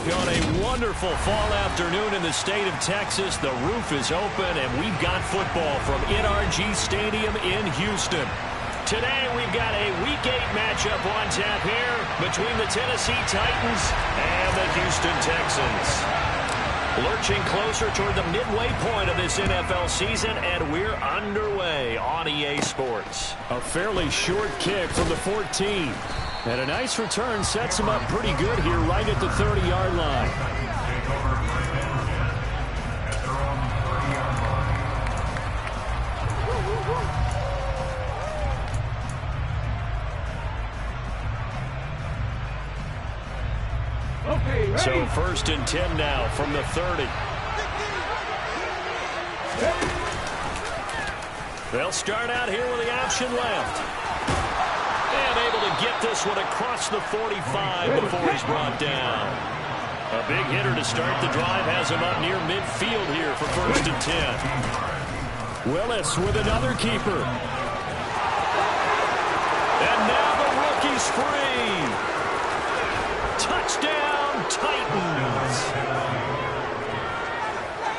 On a wonderful fall afternoon in the state of Texas, the roof is open, and we've got football from NRG Stadium in Houston. Today, we've got a Week 8 matchup on tap here between the Tennessee Titans and the Houston Texans. Lurching closer toward the midway point of this NFL season, and we're underway on EA Sports. A fairly short kick from the 14. And a nice return sets him up pretty good here right at the 30-yard line. So 1st and 10 now from the 30. They'll start out here with the option left. And able to get this one across the 45 before he's brought down. A big hitter to start the drive has him up near midfield here for 1st and 10. Willis with another keeper. And now the rookie's free. Touchdown, Titans.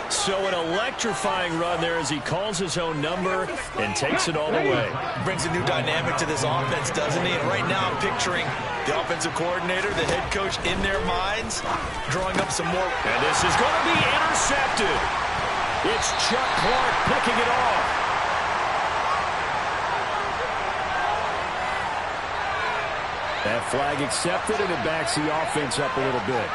So an electrifying run there as he calls his own number and takes it all the way. Brings a new dynamic to this offense, doesn't he? And right now I'm picturing the offensive coordinator, the head coach in their minds, drawing up some more. And this is going to be intercepted. It's Chuck Clark picking it off. That flag accepted, and it backs the offense up a little bit.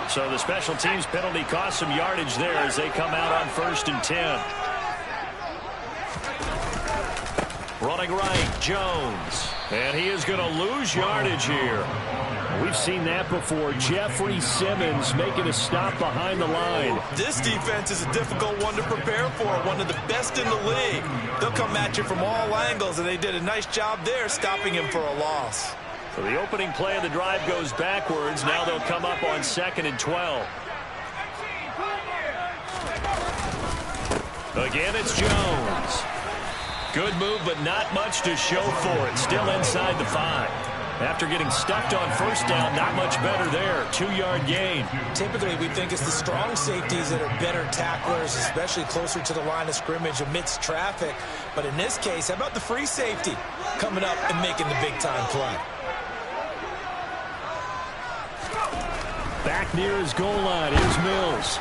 So the special teams penalty cost some yardage there as they come out on 1st and 10. Running right, Jones. And he is going to lose yardage here. We've seen that before. Jeffrey Simmons making a stop behind the line. This defense is a difficult one to prepare for, one of the best in the league. They'll come at you from all angles, and they did a nice job there stopping him for a loss. So the opening play of the drive goes backwards. Now they'll come up on 2nd and 12. Again, it's Jones. Good move, but not much to show for it. Still inside the 5. After getting stuffed on 1st down, not much better there. 2-yard gain. Typically, we think it's the strong safeties that are better tacklers, especially closer to the line of scrimmage amidst traffic. But in this case, how about the free safety coming up and making the big-time play? Back near his goal line. Here's Mills.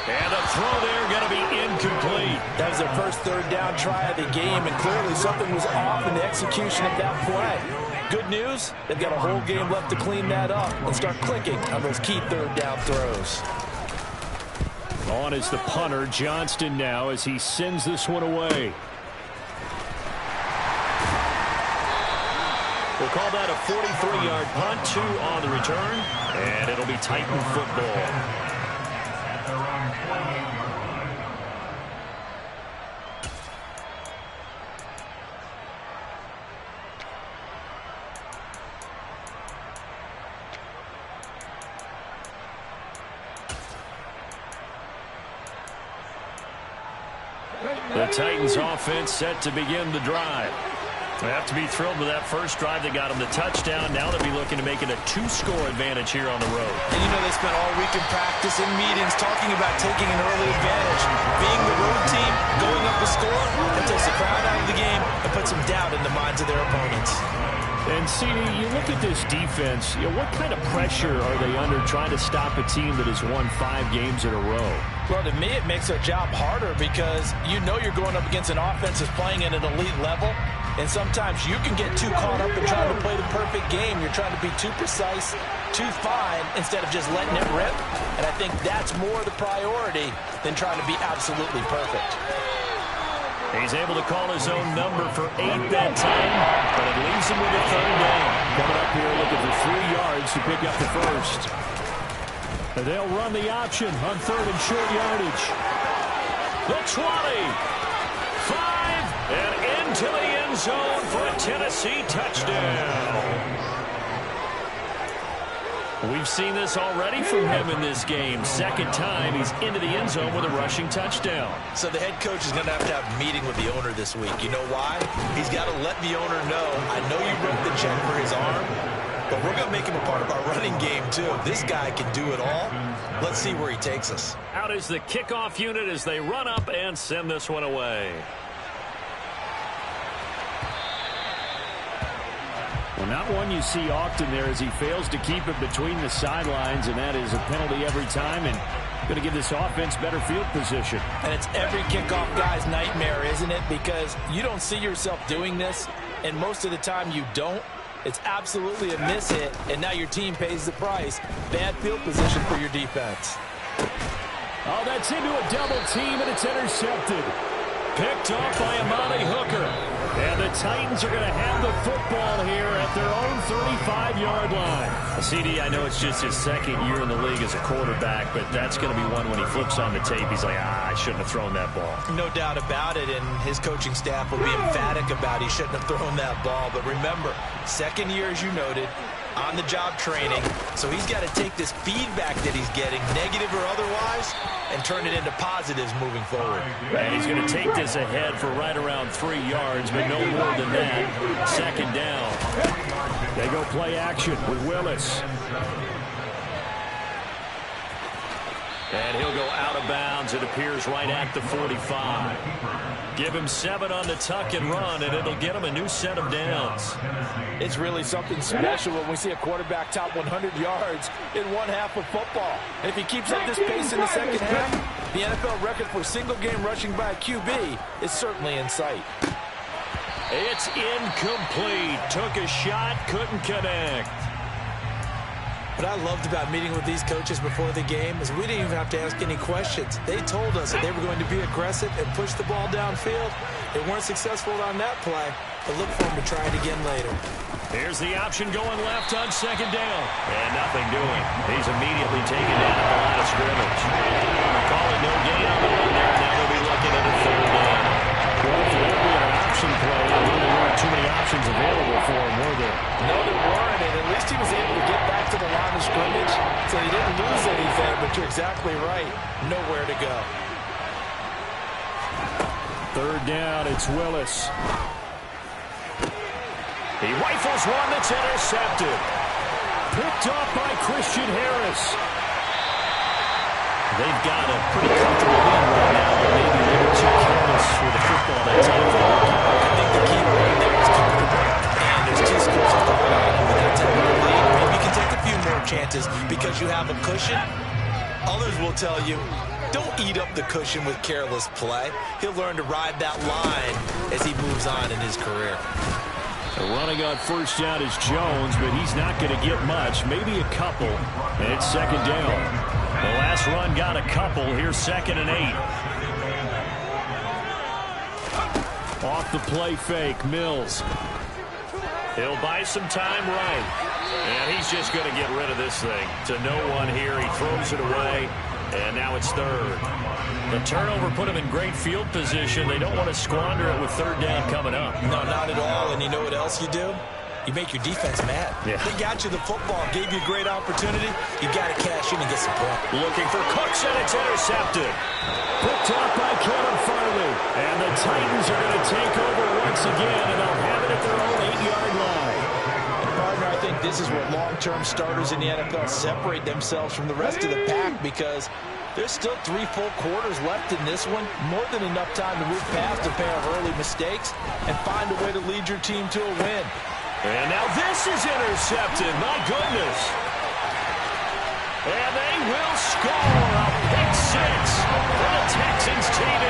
And a throw there going to be incomplete. That was their first 3rd down try of the game, and clearly something was off in the execution of that play. Good news, they've got a whole game left to clean that up and start clicking on those key 3rd down throws. On is the punter, Johnston, now as he sends this one away. We'll call that a 43-yard punt, 2 on the return, and it'll be Titan football. The Titans offense set to begin the drive. They have to be thrilled with that first drive. They got them the touchdown. Now they'll be looking to make it a 2-score advantage here on the road. And you know they spent all week in practice and meetings talking about taking an early advantage. Being the road team, going up the score, that takes the crowd out of the game and puts some doubt in the minds of their opponents. And, CD, you look at this defense, what kind of pressure are they under trying to stop a team that has won 5 games in a row? Well, to me, it makes their job harder because you know you're going up against an offense that's playing at an elite level, and sometimes you can get too caught up in trying to play the perfect game. You're trying to be too precise, too fine, instead of just letting it rip. And I think that's more the priority than trying to be absolutely perfect. He's able to call his own number for 8 that time, but it leaves him with a 3rd down. Coming up here looking for 3 yards to pick up the first. And they'll run the option on 3rd and short yardage. The 20, 5, and into the end zone for a Tennessee touchdown. We've seen this already from him in this game. Second time he's into the end zone with a rushing touchdown. So the head coach is going to have a meeting with the owner this week. You know why? He's got to let the owner know, I know you wrote the check for his arm, but we're going to make him a part of our running game too. This guy can do it all. Let's see where he takes us. Out is the kickoff unit as they run up and send this one away. Well, not one you see often there as he fails to keep it between the sidelines, and that is a penalty every time, and going to give this offense better field position. And it's every kickoff guy's nightmare, isn't it? Because you don't see yourself doing this, and most of the time you don't. It's absolutely a miss hit, and now your team pays the price. Bad field position for your defense. Oh, that's into a double team, and it's intercepted. Picked off by Amani Hooker. And the Titans are going to have the football here at their own 35-yard line. CD, I know it's just his second year in the league as a quarterback, but that's going to be one when he flips on the tape. He's like, I shouldn't have thrown that ball. No doubt about it, and his coaching staff will be emphatic about he shouldn't have thrown that ball. But remember, second year, as you noted, on-the-job training. So he's got to take this feedback that he's getting, negative or otherwise, and turn it into positives moving forward. And he's going to take this ahead for right around 3 yards, but no more than that. Second down. They go play action with Willis. And he'll go out of bounds. It appears right at the 45. Give him 7 on the tuck and run, and it'll get him a new set of downs. It's really something special when we see a quarterback top 100 yards in one half of football. And if he keeps up this pace in the second half, the NFL record for single-game rushing by a QB is certainly in sight. It's incomplete. Took a shot, couldn't connect. What I loved about meeting with these coaches before the game is we didn't even have to ask any questions. They told us that they were going to be aggressive and push the ball downfield. They weren't successful on that play, but look for them to try it again later. Here's the option going left on second down. And nothing doing. He's immediately taken down at the line of scrimmage. Call it no gain on the run there. Now they'll be looking at a third down. Well, if there be an option play, there really weren't too many options available for him, were there? No, there weren't, and at least he was able to get back to the line of scrimmage, so he didn't lose anything, but you're exactly right. Nowhere to go. Third down, it's Willis. He rifles one that's intercepted. Picked off by Christian Harris. They've got a pretty comfortable lead right now, but maybe a little too careless with the football that time for them. I think the key word there is comfortable. And there's two schools of thought on it. With that type of lead, maybe you can take a few more chances because you have a cushion. Others will tell you, don't eat up the cushion with careless play. He'll learn to ride that line as he moves on in his career. Running on first down is Jones, but he's not going to get much, maybe a couple, and it's second down. The last run got a couple. Here's 2nd and 8. Off the play fake, Mills. He'll buy some time right. And he's just going to get rid of this thing. To no one here. He throws it away. And now it's third. The turnover put him in great field position. They don't want to squander it with third down coming up. No, not at all. And you know what else you do? You make your defense mad. Yeah. They got you the football, gave you a great opportunity. You got to cash in and get some points. Looking for Cooks, and it's intercepted. Picked off by Kevin Farley. And the Titans are going to take over once again, and they'll have it at their own 8-yard line. And partner, I think this is where long-term starters in the NFL separate themselves from the rest of the pack, because there's still 3 full quarters left in this one. More than enough time to move past a pair of early mistakes and find a way to lead your team to a win. And now this is intercepted. My goodness. And they will score a pick 6 for the Texans TV.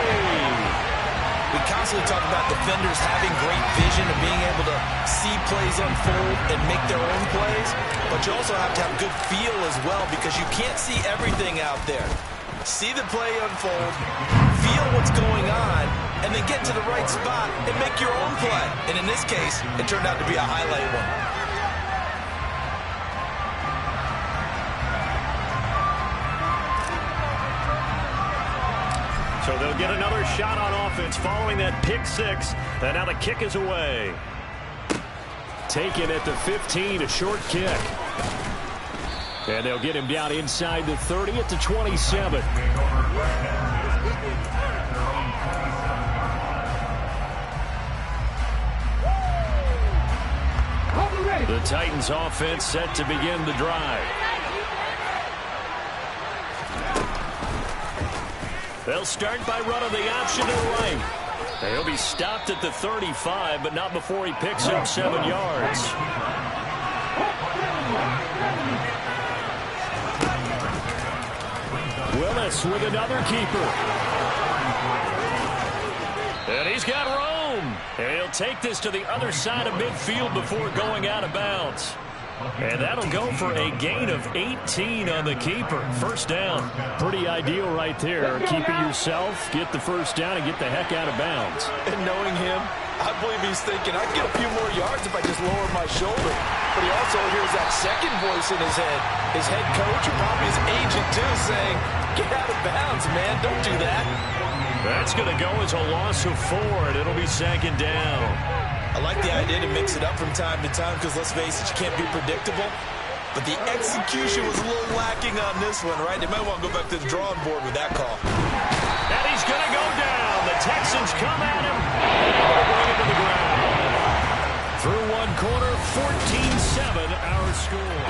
We constantly talk about defenders having great vision and being able to see plays unfold and make their own plays. But you also have to have good feel as well, because you can't see everything out there. See the play unfold, feel what's going on, and then get to the right spot and make your own play. And in this case, it turned out to be a highlight one. So they'll get another shot on offense following that pick 6. And now the kick is away. Taken at the 15, a short kick. And they'll get him down inside the 30 at the 27. The Titans offense set to begin the drive. They'll start by running the option to the right. He'll be stopped at the 35, but not before he picks up 7 yards. Willis with another keeper. And he's got room. And he'll take this to the other side of midfield before going out of bounds. And that'll go for a gain of 18 on the keeper. First down. Pretty ideal right there. Keep it yourself, get the first down, and get the heck out of bounds. And knowing him, I believe he's thinking, I can get a few more yards if I just lower my shoulder. But he also hears that second voice in his head. His head coach, or probably his agent too, saying, get out of bounds, man. Don't do that. That's going to go as a loss of 4, and it'll be second down. I like the idea to mix it up from time to time because, let's face it, you can't be predictable. But the execution was a little lacking on this one, right? They might want to go back to the drawing board with that call. And he's going to go down. The Texans come at him. And bring him to the ground. Through one quarter, 14-7 our score.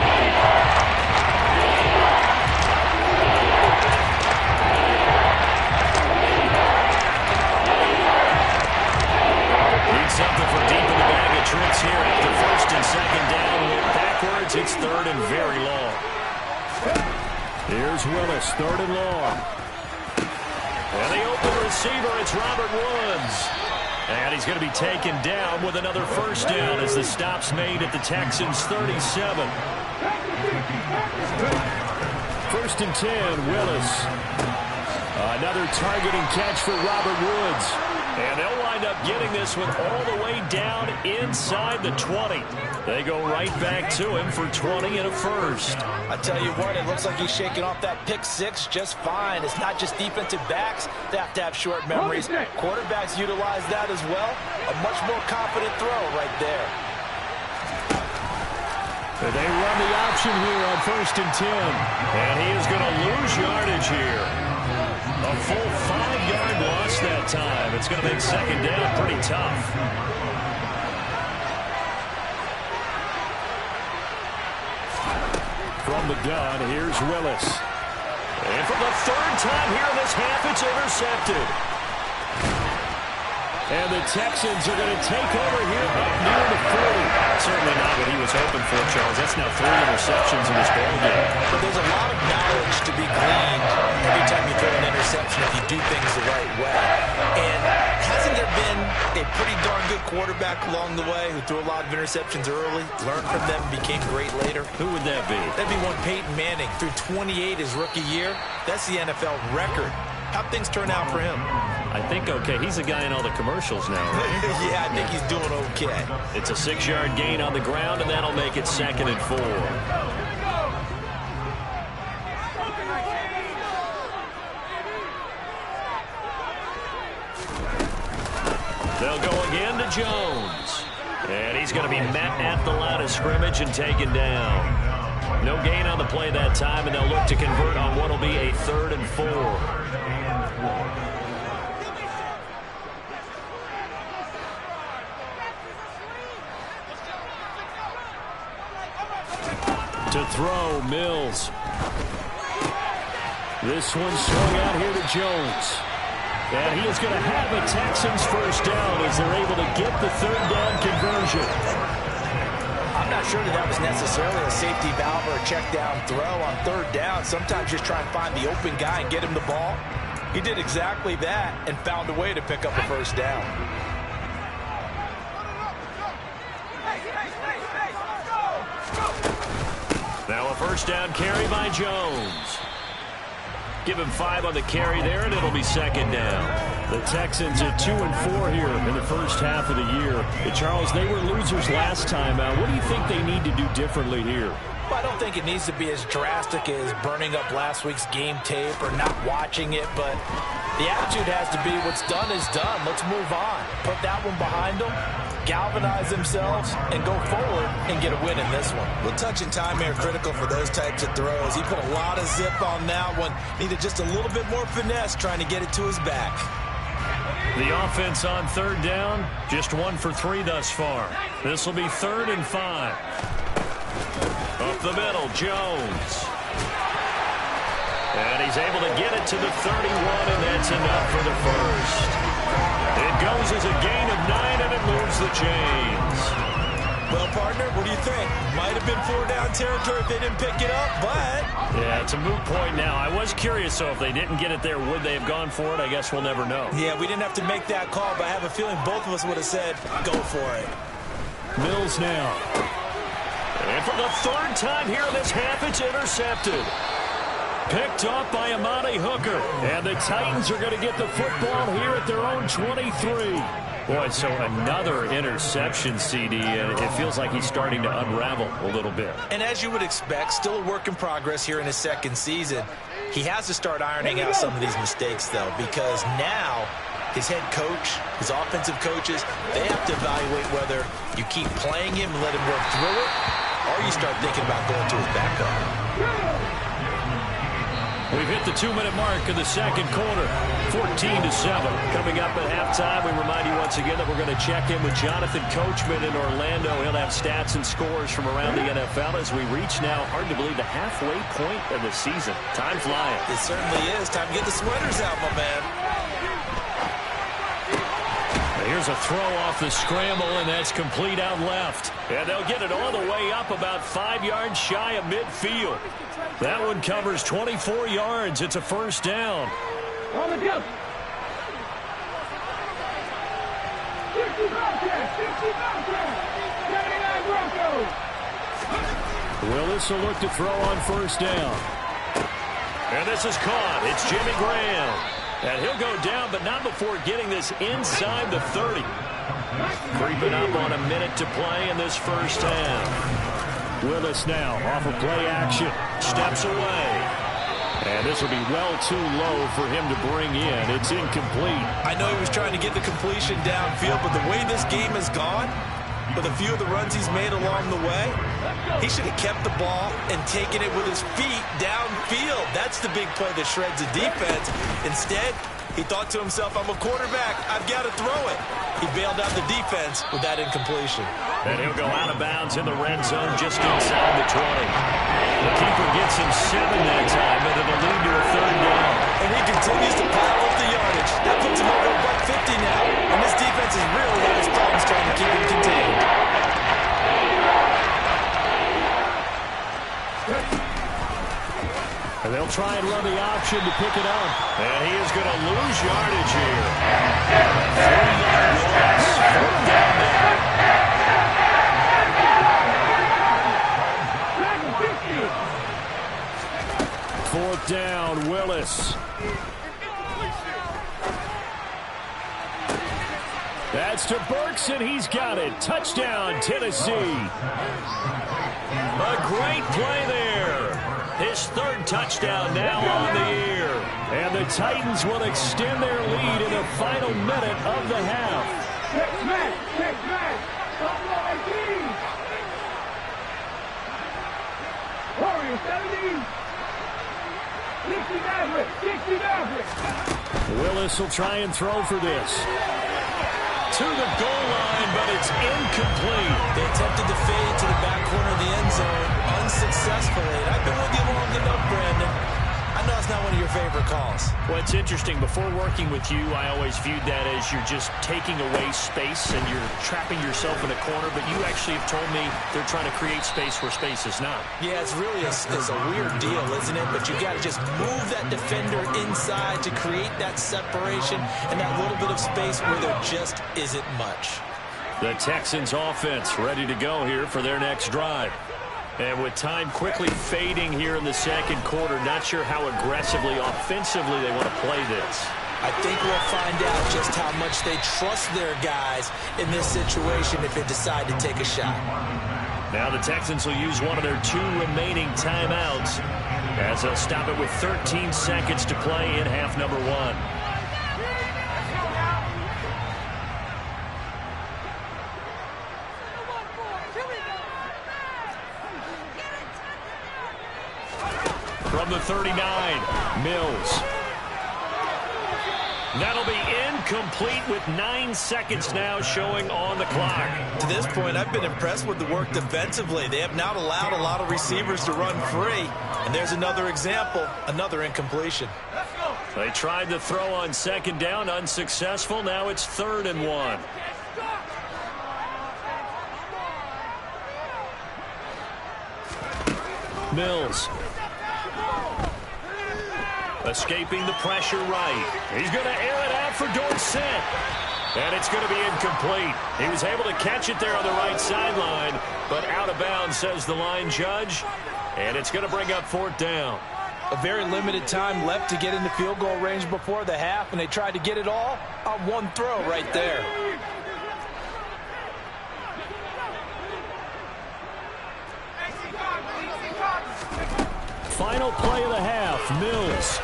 Something for deep in the bag of tricks here after first and second down. Went backwards. It's third and very long. Here's Willis, third and long. And the open receiver, it's Robert Woods. And he's going to be taken down with another first down as the stop's made at the Texans' 37. First and 10, Willis. Another targeting catch for Robert Woods. And they'll wind up getting this one all the way down inside the 20. They go right back to him for 20 and a first. I tell you what, it looks like he's shaking off that pick 6 just fine. It's not just defensive backs that have to have short memories. Quarterbacks utilize that as well. A much more confident throw right there. And they run the option here on first and 10. And he is going to lose yardage here. A full 5-yard loss that time. It's going to make second down pretty tough. From the gun, here's Willis. And for the third time here in this half, it's intercepted. And the Texans are going to take over here up near the 40. Certainly not what he was hoping for, Charles. That's now 3 interceptions in this ballgame. But there's a lot of knowledge to be gleaned every time you throw an interception if you do things the right way. And hasn't there been a pretty darn good quarterback along the way who threw a lot of interceptions early, learned from them, and became great later? Who would that be? That'd be one Peyton Manning. Threw 28 his rookie year. That's the NFL record. How'd things turn out for him? I think okay. He's the guy in all the commercials now, right? Yeah, I think he's doing okay. It's a 6-yard gain on the ground, and that'll make it second and 4. They'll go again to Jones. And he's going to be met at the line of scrimmage and taken down. No gain on the play that time, and they'll look to convert on what will be a 3rd and 4. To throw, Mills. This one swung out here to Jones. And he is going to have a Texans first down as they're able to get the 3rd down conversion. I'm not sure that was necessarily a safety valve or a check down throw on 3rd down. Sometimes just try and find the open guy and get him the ball. He did exactly that and found a way to pick up a first down. Now a first down carry by Jones. Give him 5 on the carry there, and it'll be second down. The Texans at 2-4 here in the first half of the year. Charles, they were losers last time out. What do you think they need to do differently here? Well, I don't think it needs to be as drastic as burning up last week's game tape or not watching it, but the attitude has to be what's done is done. Let's move on. Put that one behind them, galvanize themselves, and go forward and get a win in this one. Well, touch and time are critical for those types of throws. He put a lot of zip on that one. Needed just a little bit more finesse trying to get it to his back. The offense on third down, just 1 for 3 thus far. This will be 3rd and 5. Up the middle, Jones. And he's able to get it to the 31, and that's enough for the first. It goes as a gain of 9, and it moves the chains. Well, partner, what do you think? Might have been 4-down territory if they didn't pick it up, but... Yeah, it's a moot point now. I was curious, so if they didn't get it there, would they have gone for it? I guess we'll never know. Yeah, we didn't have to make that call, but I have a feeling both of us would have said, go for it. Mills now. And for the 3rd time here in this half, it's intercepted. Picked off by Amani Hooker. And the Titans are going to get the football here at their own 23. Boy, so another interception, CD, and it feels like he's starting to unravel a little bit. And as you would expect, still a work in progress here in his 2nd season. He has to start ironing out some of these mistakes, though, because now his head coach, his offensive coaches, they have to evaluate whether you keep playing him and let him work through it, or you start thinking about going to his backup. We've hit the 2-minute mark of the 2nd quarter, 14-7. Coming up at halftime, we remind you once again that we're going to check in with Jonathan Coachman in Orlando. He'll have stats and scores from around the NFL as we reach now, hard to believe, the halfway point of the season. Time flying. It certainly is. Time to get the sweaters out, my man. Here's a throw off the scramble, and that's complete out left. And they'll get it all the way up about 5 yards shy of midfield. That one covers 24 yards. It's a 1st down. On the jump. 60 79 Broncos. Willis will look to throw on 1st down. And this is caught. It's Jimmy Graham. And he'll go down, but not before getting this inside the 30. Creeping up on a minute to play in this 1st half. Willis now off of play action. Steps away. And this will be well too low for him to bring in. It's incomplete. I know he was trying to get the completion downfield, but the way this game has gone, with a few of the runs he's made along the way, he should have kept the ball and taken it with his feet downfield. That's the big play that shreds the defense. Instead, he thought to himself, I'm a quarterback. I've got to throw it. He bailed out the defense with that incompletion. And he'll go out of bounds in the red zone just inside the 20. The keeper gets him 7 that time, but it'll lead to a 3rd down. And he continues to pile up the yardage. That puts him over $150 now. And this defense has really had his problems trying to keep him contained. And they'll try and run the option to pick it up. And he is going to lose yardage here. 3-yard loss. 4th down now. Fourth down, Willis. That's to Burks, and he's got it. Touchdown, Tennessee. A great play there. His 3rd touchdown now on the year. And the Titans will extend their lead in the final minute of the half. Check back. Warriors 17. 60 Maverick. Willis will try and throw for this. To the goal line, but it's incomplete. They attempted to fade to the back corner of the end zone unsuccessfully. And I've been with you long enough, Brandon. I know it's not one of your favorite calls. Well, it's interesting. Before working with you, I always viewed that as you're just taking away space and you're trapping yourself in a corner. But you actually have told me they're trying to create space where space is not. Yeah, it's really it's a weird deal, isn't it? But you got to just move that defender inside to create that separation and that little bit of space where there just isn't much. The Texans offense ready to go here for their next drive. And with time quickly fading here in the 2nd quarter, not sure how aggressively, offensively they want to play this. I think we'll find out just how much they trust their guys in this situation if they decide to take a shot. Now the Texans will use one of their 2 remaining timeouts as they'll stop it with 13 seconds to play in half number 1. From the 39, Mills. That'll be incomplete with 9 seconds now showing on the clock. To this point, I've been impressed with the work defensively. They have not allowed a lot of receivers to run free. And there's another example, another incompletion. They tried to throw on 2nd down, unsuccessful. Now it's 3rd and 1. Mills. Escaping the pressure right. He's going to air it out for Dorsett. And it's going to be incomplete. He was able to catch it there on the right sideline, but out of bounds, says the line judge. And it's going to bring up 4th down. A very limited time left to get into field goal range before the half, and they tried to get it all on one throw right there. Final play of the half, Mills.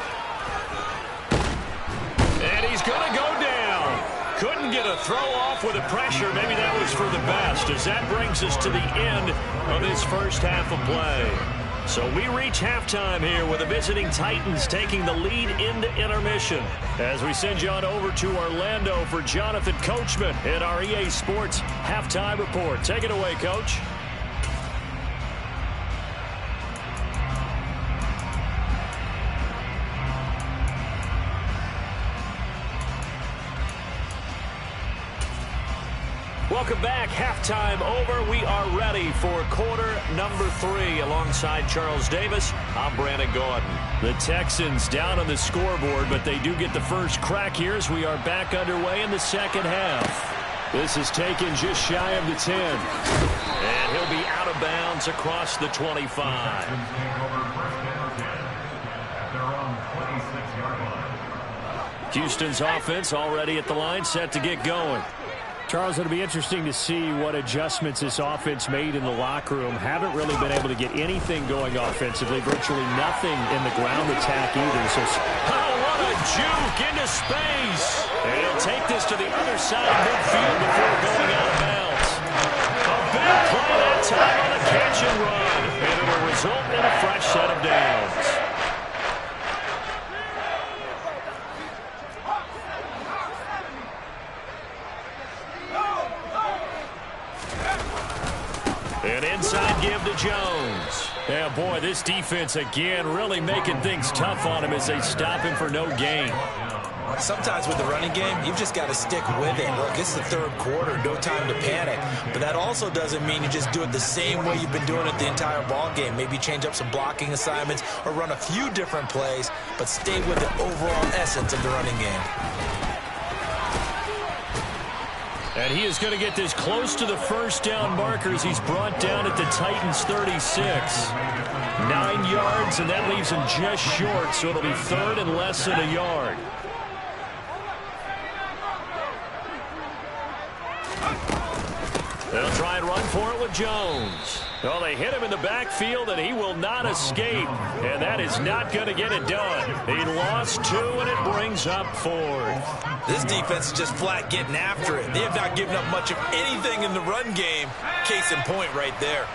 And he's going to go down. Couldn't get a throw off with the pressure. Maybe that was for the best, as that brings us to the end of this first half of play. So we reach halftime here with the visiting Titans taking the lead into intermission. As we send you on over to Orlando for Jonathan Coachman in our EA Sports Halftime Report. Take it away, Coach. Welcome back. Halftime over. We are ready for quarter number 3 alongside Charles Davis. I'm Brandon Gordon. The Texans down on the scoreboard, but they do get the first crack here as we are back underway in the second half. This is taken just shy of the 10. And he'll be out of bounds across the 25. Houston's offense already at the line, set to get going. Charles, it'll be interesting to see what adjustments this offense made in the locker room. Haven't really been able to get anything going offensively. Virtually nothing in the ground attack either. So, oh, what a juke into space. And he'll take this to the other side of midfield before going out of bounds. A big play that time on the catch and run. And it will result in a fresh set of downs. An inside give to Jones. Yeah, boy, this defense again really making things tough on him as they stop him for no gain. Sometimes with the running game, you've just got to stick with it. Look, it's the 3rd quarter, no time to panic. But that also doesn't mean you just do it the same way you've been doing it the entire ball game. Maybe change up some blocking assignments or run a few different plays, but stay with the overall essence of the running game. And he is going to get this close to the first down markers. He's brought down at the Titans' 36. 9 yards, and that leaves him just short, so it'll be 3rd and less than a yard. They'll try and run for it with Jones. Well, they hit him in the backfield, and he will not escape. And that is not going to get it done. He lost 2, and it brings up 4th. This defense is just flat getting after it. They have not given up much of anything in the run game. Case in point right there.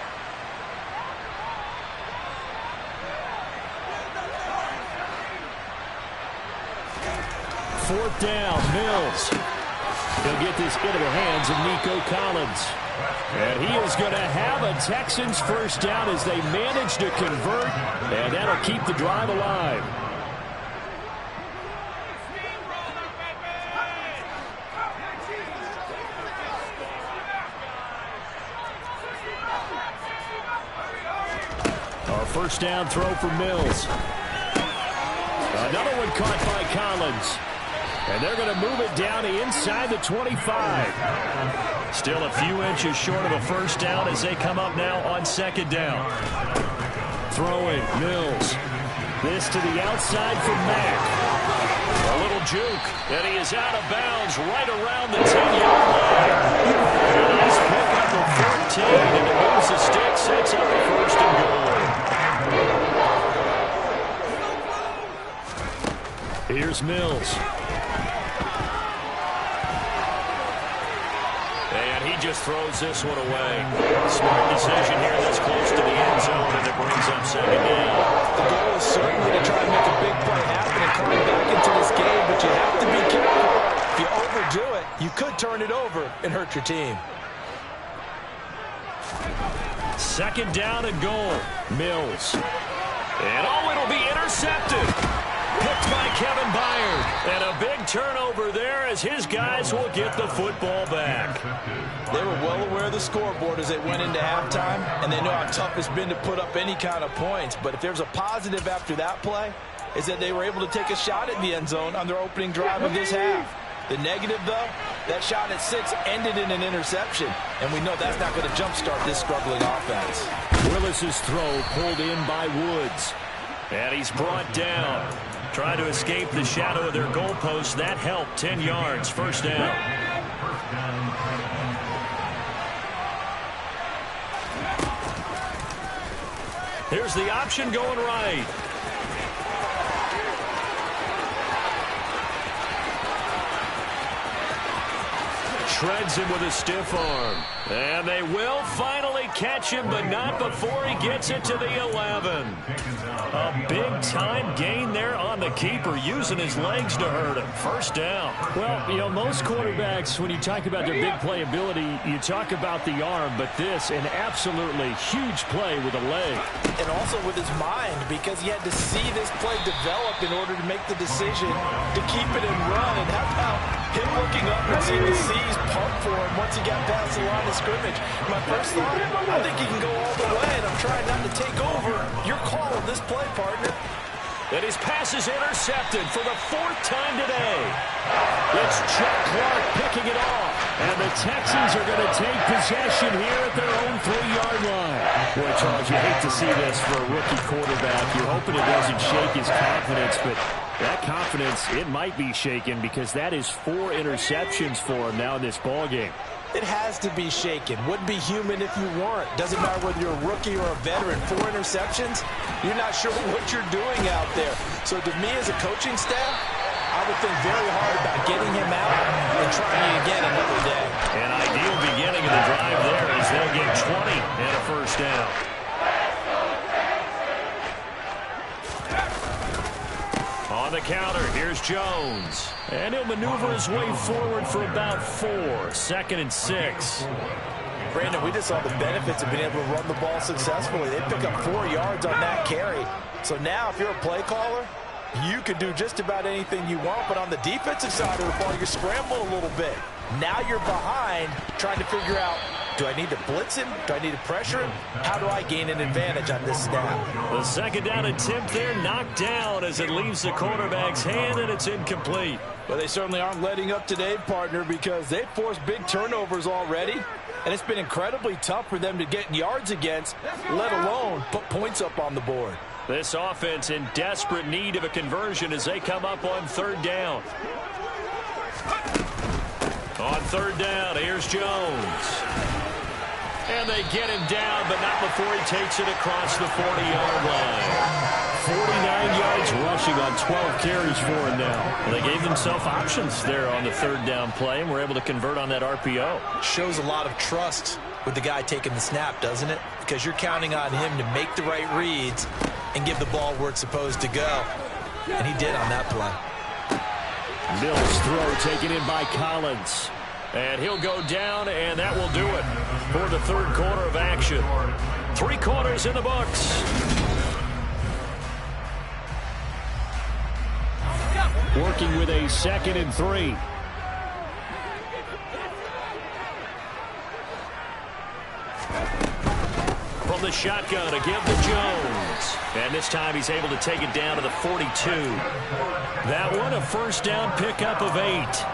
Fourth down, Mills. He'll get this into the hands of Nico Collins. And he is going to have a Texans first down as they manage to convert, and that'll keep the drive alive. Our first down throw for Mills. Another one caught by Collins. And they're going to move it down to inside the 25. Still a few inches short of a first down as they come up now on 2nd down. Throwing, Mills. This to the outside for Mack. A little juke, and he is out of bounds right around the 10-yard line. A nice pick up of 14, and it moves the stick sets up a 1st and goal. Here's Mills. And he just throws this one away. Smart decision here that's close to the end zone, and it brings up 2nd down. The goal is certainly to try and make a big play happen and climb back into this game, but you have to be careful. If you overdo it, you could turn it over and hurt your team. 2nd down and goal. Mills. And it'll be intercepted. Picked by Kevin Byard. And a big turnover there as his guys will get the football back. They were well aware of the scoreboard as they went into halftime, and they know how tough it's been to put up any kind of points. But if there's a positive after that play, is that they were able to take a shot at the end zone on their opening drive of this half. The negative, though, that shot at 6 ended in an interception, and we know that's not going to jumpstart this struggling offense. Willis's throw pulled in by Woods. And he's brought down. Trying to escape the shadow of their goalpost. That helped. 10 yards. 1st down. Here's the option going right. Shreds him with a stiff arm. And they will finally catch him, but not before he gets it to the 11. A big-time gain there on the keeper, using his legs to hurt him. 1st down. Well, you know, most quarterbacks, when you talk about their big playability, you talk about the arm, but this, an absolutely huge play with a leg. And also with his mind, because he had to see this play develop in order to make the decision to keep it and run. And how about him looking up and seeing the C's pump for him once he got past the line of scrimmage? My first thought, I think he can go all the way, and I'm trying not to take over. Your call on this play, partner. And his pass is intercepted for the 4th time today. It's Chuck Clark picking it off. And the Texans are going to take possession here at their own 3-yard line. Boy, Charles, you hate to see this for a rookie quarterback. You're hoping it doesn't shake his confidence, but that confidence, it might be shaken because that is 4 interceptions for him now in this ballgame. It has to be shaken. Wouldn't be human if you weren't. Doesn't matter whether you're a rookie or a veteran. 4 interceptions, you're not sure what you're doing out there. So to me as a coaching staff, I would think very hard about getting him out and trying again another day. An ideal beginning of the drive there as they'll get 20 and a 1st down. On the counter, here's Jones. And he'll maneuver his way forward for about 4. 2nd and 6. Brandon, we just saw the benefits of being able to run the ball successfully. They pick up 4 yards on that carry. So now if you're a play caller, you can do just about anything you want. But on the defensive side of the ball, you scramble a little bit. Now you're behind trying to figure out, do I need to blitz him? Do I need to pressure him? How do I gain an advantage on this snap? The 2nd down attempt there knocked down as it leaves the quarterback's hand, and it's incomplete. Well, they certainly aren't letting up today, partner, because they've forced big turnovers already, and it's been incredibly tough for them to get yards against, let alone put points up on the board. This offense in desperate need of a conversion as they come up on 3rd down. On 3rd down, here's Jones. And they get him down, but not before he takes it across the 40-yard line. 49 yards rushing on 12 carries for him now. Well, they gave themselves options there on the 3rd down play, and were able to convert on that RPO. Shows a lot of trust with the guy taking the snap, doesn't it? Because you're counting on him to make the right reads and give the ball where it's supposed to go. And he did on that play. Mills' throw taken in by Collins. And he'll go down, and that will do it for the 3rd quarter of action. 3 quarters in the books. Working with a 2nd and 3. From the shotgun, a give to Jones. And this time he's able to take it down to the 42. That one a 1st down pickup of 8.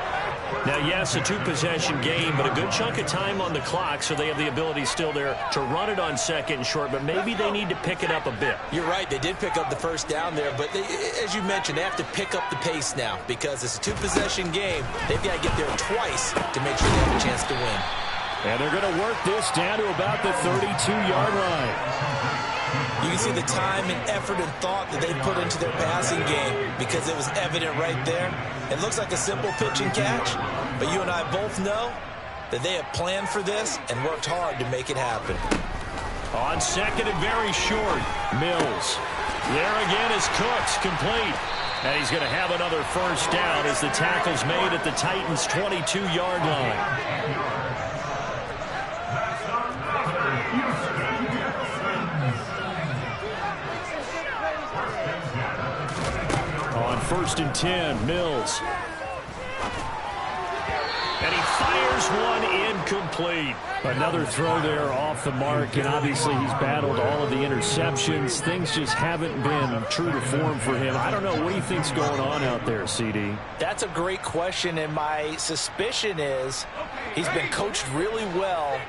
Now, yes, a 2-possession game, but a good chunk of time on the clock, so they have the ability still there to run it on 2nd and short, but maybe they need to pick it up a bit. You're right. They did pick up the 1st down there, but as you mentioned, they have to pick up the pace now because it's a 2-possession game. They've got to get there twice to make sure they have a chance to win. And they're going to work this down to about the 32-yard line. You can see the time and effort and thought that they put into their passing game because it was evident right there. It looks like a simple pitch and catch, but you and I both know that they have planned for this and worked hard to make it happen. On second and very short, Mills. There again is Cooks, complete. And he's going to have another first down as the tackle's made at the Titans' 22-yard line. On first and 10, Mills. And he fires one incomplete. Another throw there off the mark, and obviously he's battled all of the interceptions. Things just haven't been true to form for him. I don't know. What do you think's going on out there, CD? That's a great question, and my suspicion is he's been coached really well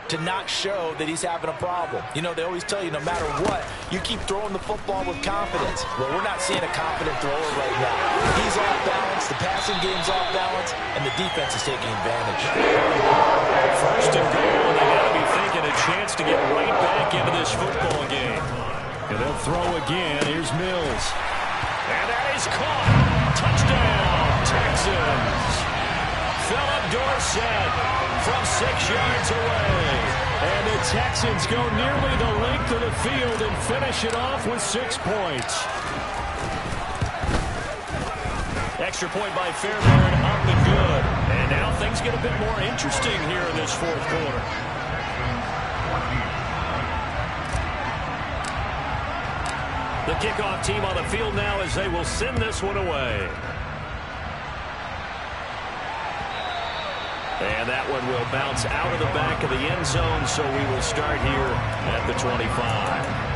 to not show that he's having a problem. You know, they always tell you no matter what, you keep throwing the football with confidence. Well, we're not seeing a confident thrower right now. He's off balance, the passing game's off balance, and the defense is taking advantage. First and goal, and they got to be thinking a chance to get right back into this football game. And they'll throw again. Here's Mills. And that is caught. Touchdown, Texans. Philip Dorsett from 6 yards away. And the Texans go nearly the length of the field and finish it off with 6 points. Extra point by Fairbairn, up and good. And now things get a bit more interesting here in this fourth quarter. The kickoff team on the field now as they will send this one away. And that one will bounce out of the back of the end zone, so we will start here at the 25.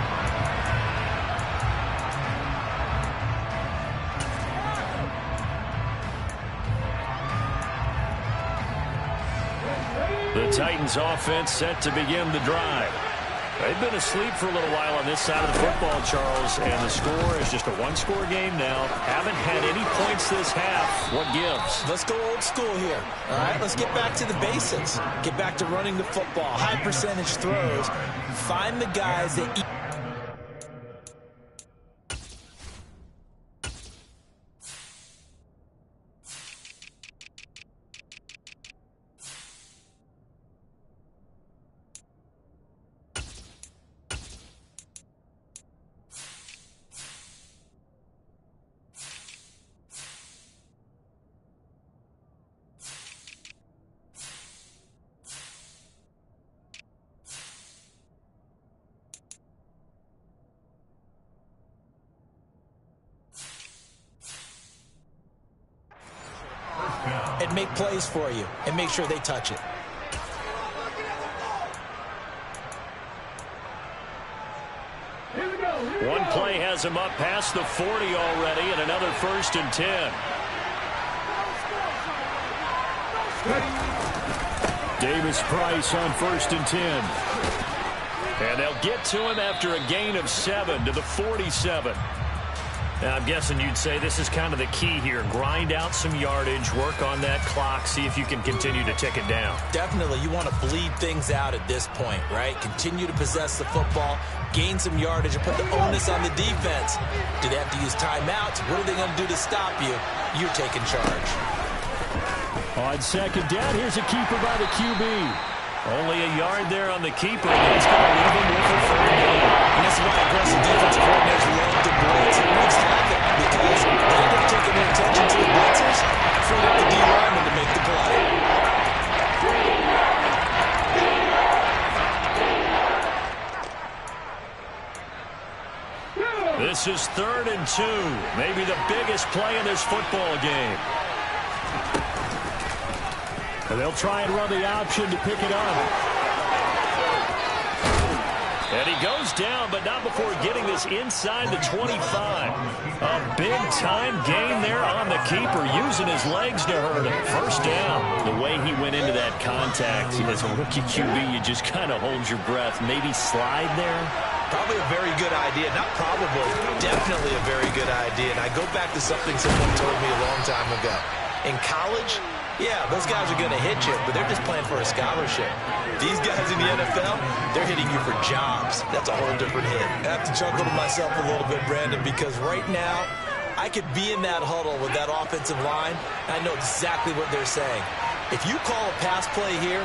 The Titans offense set to begin the drive. They've been asleep for a little while on this side of the football, Charles, and the score is just a one-score game now. Haven't had any points this half. What gives? Let's go old school here. All right, let's get back to the basics. Get back to running the football, high percentage throws. Find the guys that and make plays for you and make sure they touch it. One play has him up past the 40 already, and another first and 10. Davis Price on first and 10. And they'll get to him after a gain of 7 to the 47. Now, I'm guessing you'd say this is kind of the key here. Grind out some yardage, work on that clock, see if you can continue to tick it down. Definitely, you want to bleed things out at this point, right? Continue to possess the football, gain some yardage, and put the onus on the defense. Do they have to use timeouts? What are they going to do to stop you? You're taking charge. On second down, here's a keeper by the QB. Only a yard there on the keeper. That's going to leave him with a third down. And that's why aggressive defense coordinators love to blitz. It makes happen because they end up taking their attention to the blitzers, freed up the D-lineman to make the play. This is 3rd and 2. Maybe the biggest play in this football game. And they'll try and run the option to pick it up. And he goes down, but not before getting this inside the 25. A big-time gain there on the keeper, using his legs to hurt him. First down. The way he went into that contact, as a rookie QB, you just kind of hold your breath. Maybe slide there? Probably a very good idea. Not probably, definitely a very good idea. And I go back to something someone told me a long time ago. In college, Yeah, those guys are going to hit you, but they're just playing for a scholarship. These guys in the NFL, they're hitting you for jobs. That's a whole different hit. I have to chuckle to myself a little bit, Brandon, because right now, I could be in that huddle with that offensive line, and I know exactly what they're saying. If you call a pass play here,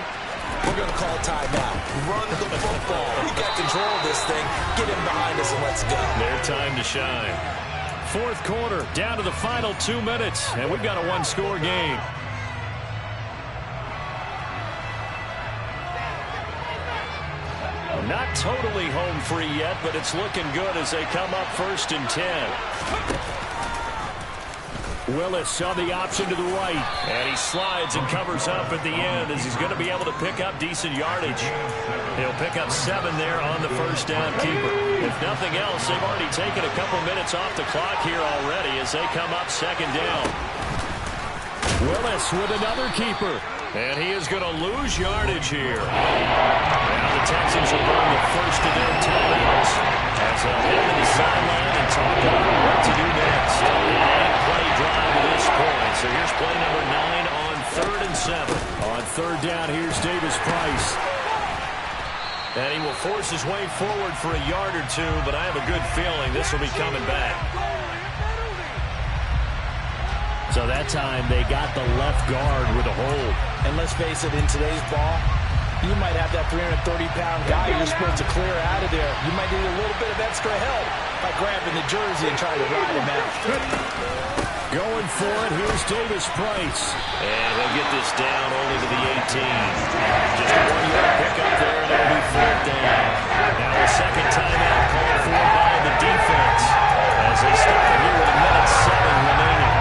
we're going to call timeout. Run the football. We got control of this thing. Get him behind us and let's go. Their time to shine. Fourth quarter, down to the final 2 minutes, and we've got a one-score game. Not totally home free yet, but it's looking good as they come up 1st and 10. Willis saw the option to the right, and he slides and covers up at the end as he's going to be able to pick up decent yardage. He'll pick up 7 there on the first down keeper. If nothing else, they've already taken a couple minutes off the clock here already as they come up 2nd down. Willis with another keeper, and he is going to lose yardage here. Now the Texans will burn the first of their timeouts as they'll head to the sideline and talk about what to do next. Play drive at this point. So here's play number 9 on 3rd and 7. On 3rd down, here's Davis Price. And he will force his way forward for a yard or two, but I have a good feeling this will be coming back. So that time they got the left guard with a hold. And let's face it, in today's ball, you might have that 330-pound guy you're supposed to clear out of there. You might need a little bit of extra help by grabbing the jersey and trying to ride him out. Going for it, here's Davis Price. And he'll get this down only to the 18. Just a 1-yard pickup there, and it'll be 4th down. Now a second timeout called for by the defense as they start here with 1:07 remaining.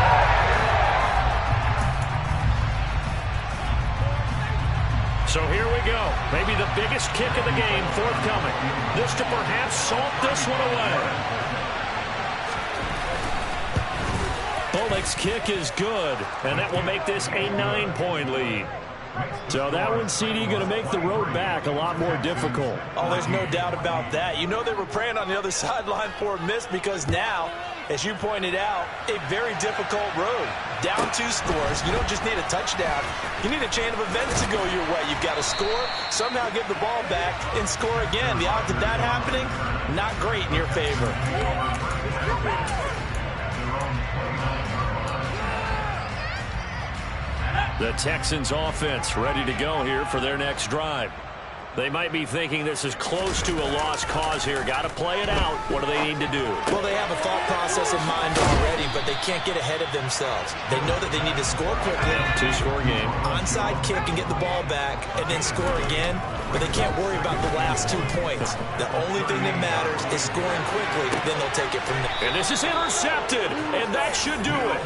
So here we go. Maybe the biggest kick of the game forthcoming. This to perhaps salt this one away. Bullock's kick is good, and that will make this a 9-point lead. So that one, CD, going to make the road back a lot more difficult. Oh, there's no doubt about that. You know they were praying on the other sideline for a miss because now, as you pointed out, a very difficult road. Down 2 scores. You don't just need a touchdown. You need a chain of events to go your way. You've got to score, somehow get the ball back, and score again. The odds of that happening, not great in your favor. The Texans offense ready to go here for their next drive. They might be thinking this is close to a lost cause here. Got to play it out. What do they need to do? Well, they have a thought process in mind already, but they can't get ahead of themselves. They know that they need to score quickly. 2-score game. Onside kick and get the ball back and then score again, but they can't worry about the last 2 points. The only thing that matters is scoring quickly, then they'll take it from there. And this is intercepted, and that should do it.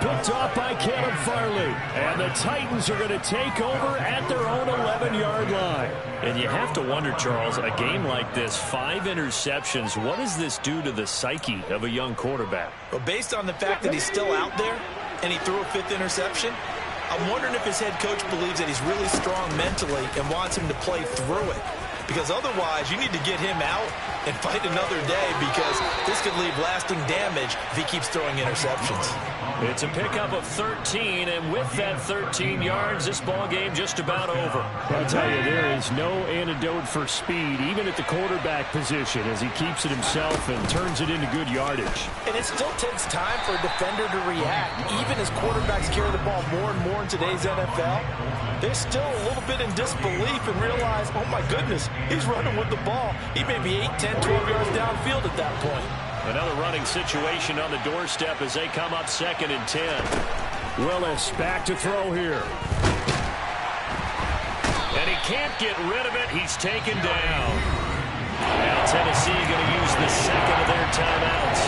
Picked off by Caleb Farley. And the Titans are going to take over at their own 11-yard line. And you have to wonder, Charles, a game like this, 5 interceptions, what does this do to the psyche of a young quarterback? Well, based on the fact that he's still out there and he threw a 5th interception, I'm wondering if his head coach believes that he's really strong mentally and wants him to play through it. Because otherwise, you need to get him out and fight another day because this could leave lasting damage if he keeps throwing interceptions. It's a pickup of 13, and with that 13 yards, this ball game just about over. I'll tell you, there is no antidote for speed, even at the quarterback position, as he keeps it himself and turns it into good yardage. And it still takes time for a defender to react. Even as quarterbacks carry the ball more and more in today's NFL, they're still a little bit in disbelief and realize, oh my goodness, he's running with the ball. He may be 8, 10, 12 yards downfield at that point. Another running situation on the doorstep as they come up 2nd and 10. Willis back to throw here. And he can't get rid of it. He's taken down. Now Tennessee going to use the 2nd of their timeouts.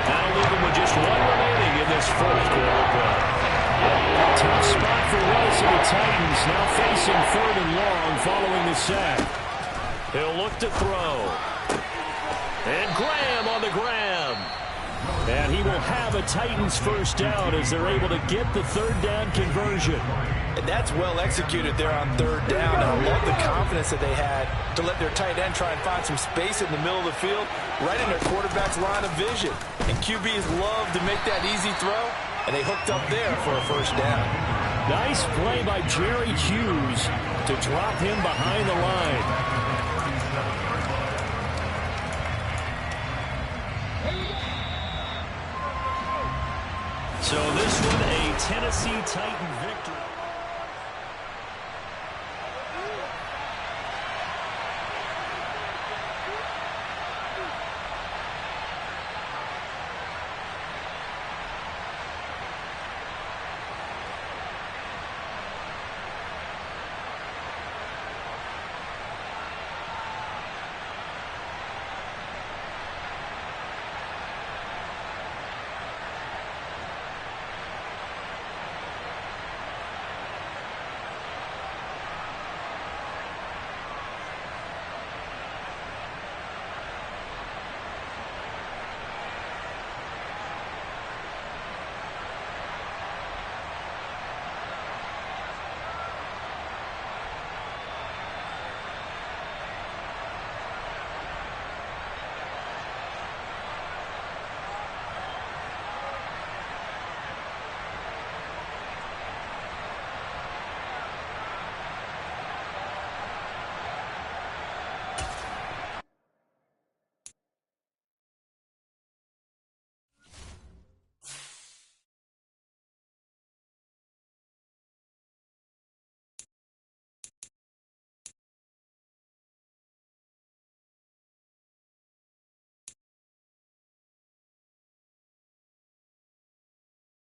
That'll leave them with just 1 remaining in this 4th quarter. Tough spot for Willis and the Titans, now facing 3rd and long following the sack. He'll look to throw. And Graham on the grab. And he will have a Titans first down as they're able to get the 3rd down conversion. And that's well executed there on 3rd down. And I love the confidence that they had to let their tight end try and find some space in the middle of the field, right in their quarterback's line of vision. And QBs love to make that easy throw, and they hooked up there for a first down. Nice play by Jerry Hughes to drop him behind the line. So this one, a Tennessee Titan victory.